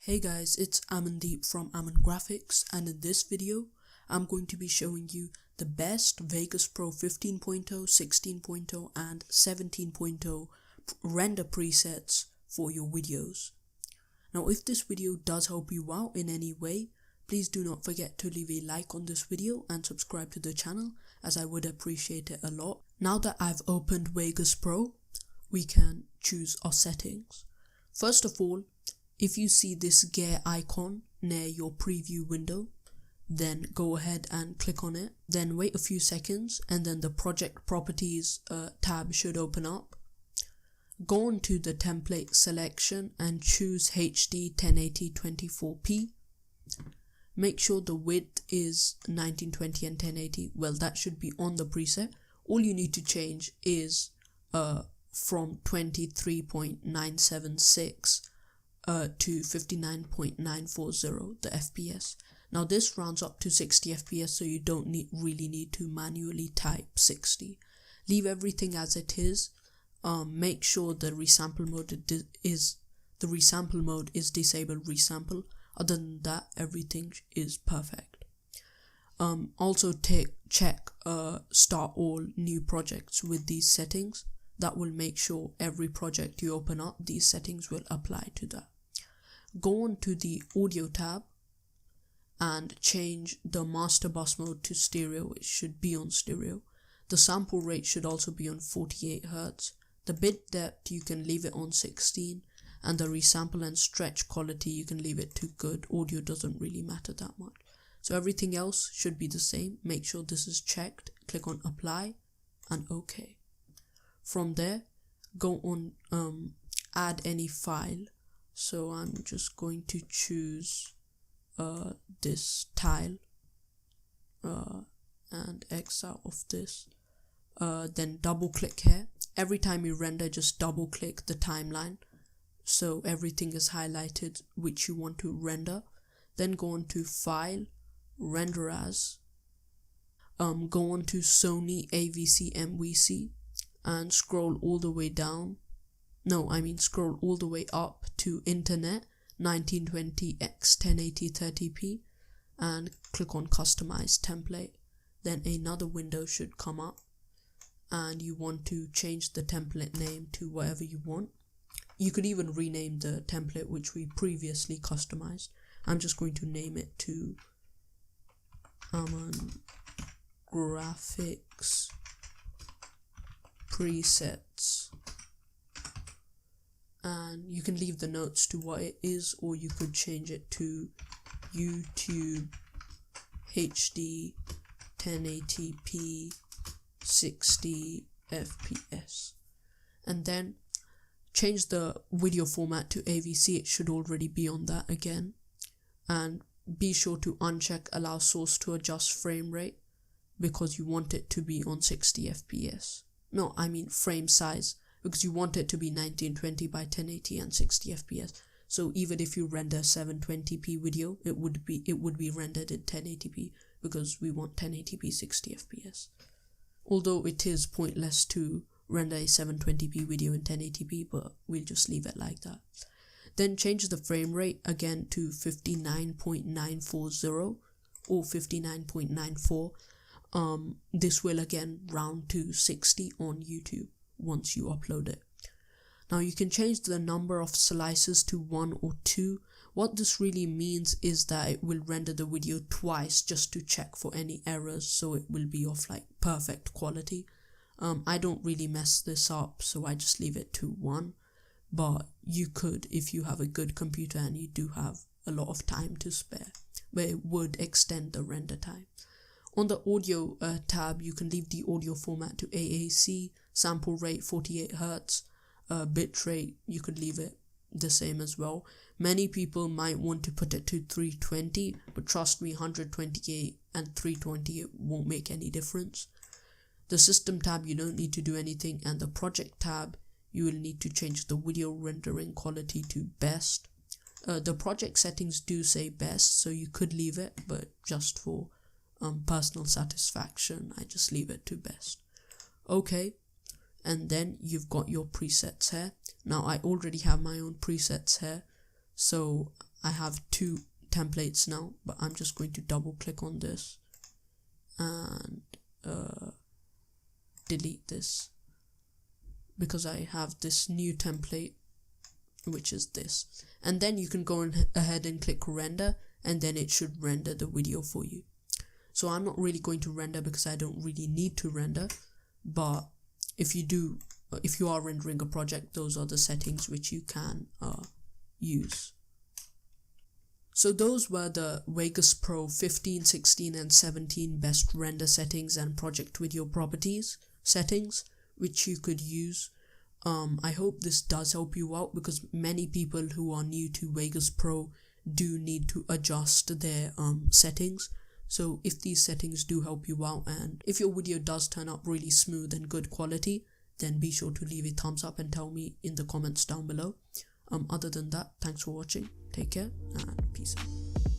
Hey guys, it's Amandeep from Aman Graphics, and in this video, I'm going to be showing you the best Vegas Pro 15.0, 16.0 and 17.0 render presets for your videos. Now if this video does help you out in any way, please do not forget to leave a like on this video and subscribe to the channel, as I would appreciate it a lot. Now that I've opened Vegas Pro, we can choose our settings. First of all, if you see this gear icon near your preview window, then go ahead and click on it. Then wait a few seconds and then the project properties tab should open up. Go on to the template selection and choose HD 1080 24p. Make sure the width is 1920 and 1080. Well, that should be on the preset. All you need to change is from 23.976 to 59.940 the FPS. Now this rounds up to 60 FPS, so you don't really need to manually type 60. Leave everything as it is. Make sure the resample mode is disabled resample. Other than that, everything is perfect. Also check start all new projects with these settings. That will make sure every project you open up, these settings will apply to that. Go on to the audio tab and change the master bus mode to stereo. It should be on stereo. The sample rate should also be on 48 Hz. The bit depth you can leave it on 16, and the resample and stretch quality you can leave it to good. Audio doesn't really matter that much. So everything else should be the same. Make sure this is checked. Click on apply and OK. From there, go on add any file. So I'm just going to choose this tile and X out of this. Then double click here. Every time you render, just double click the timeline so everything is highlighted which you want to render. Then go on to file, render as. Go on to Sony AVC MVC and scroll all the way down. Scroll all the way up to Internet 1920x 1080 30p and click on Customize Template. Then another window should come up and you want to change the template name to whatever you want. You could even rename the template which we previously customized. I'm just going to name it to Aman Graphics Presets, and you can leave the notes to what it is, or you could change it to YouTube HD 1080p 60 FPS, and then change the video format to AVC. It should already be on that again, and be sure to uncheck allow source to adjust frame rate because you want it to be on 60 FPS. Frame size, because you want it to be 1920 by 1080 and 60 FPS. So even if you render 720p video, it would be rendered in 1080p because we want 1080p 60 FPS. Although it is pointless to render a 720p video in 1080p, but we'll just leave it like that. Then change the frame rate again to 59.940 or 59.94. This will again round to 60 on YouTube once you upload it. Now you can change the number of slices to 1 or 2. What this really means is that it will render the video twice just to check for any errors, so it will be of perfect quality. I don't really mess this up, so I just leave it to 1, but you could if you have a good computer and you do have a lot of time to spare, but it would extend the render time. On the audio tab, you can leave the audio format to AAC, sample rate 48 Hz, bit rate, you could leave it the same as well. Many people might want to put it to 320, but trust me, 128 and 320 it won't make any difference. The system tab, you don't need to do anything, and the project tab, you will need to change the video rendering quality to best. The project settings do say best, so you could leave it, but just for personal satisfaction, I just leave it to best. Okay, and then you've got your presets here. Now I already have my own presets here, so I have 2 templates now, but I'm just going to double click on this and delete this, because I have this new template, which is this. And then you can go ahead and click render, and then it should render the video for you. So I'm not really going to render because I don't really need to render, but if you are rendering a project, those are the settings which you can use. So those were the Vegas Pro 15, 16 and 17 best render settings and project video properties settings which you could use. I hope this does help you out, because many people who are new to Vegas Pro do need to adjust their settings. So if these settings do help you out, and if your video does turn out really smooth and good quality, then be sure to leave a thumbs up and tell me in the comments down below. Other than that, thanks for watching, take care, and peace out.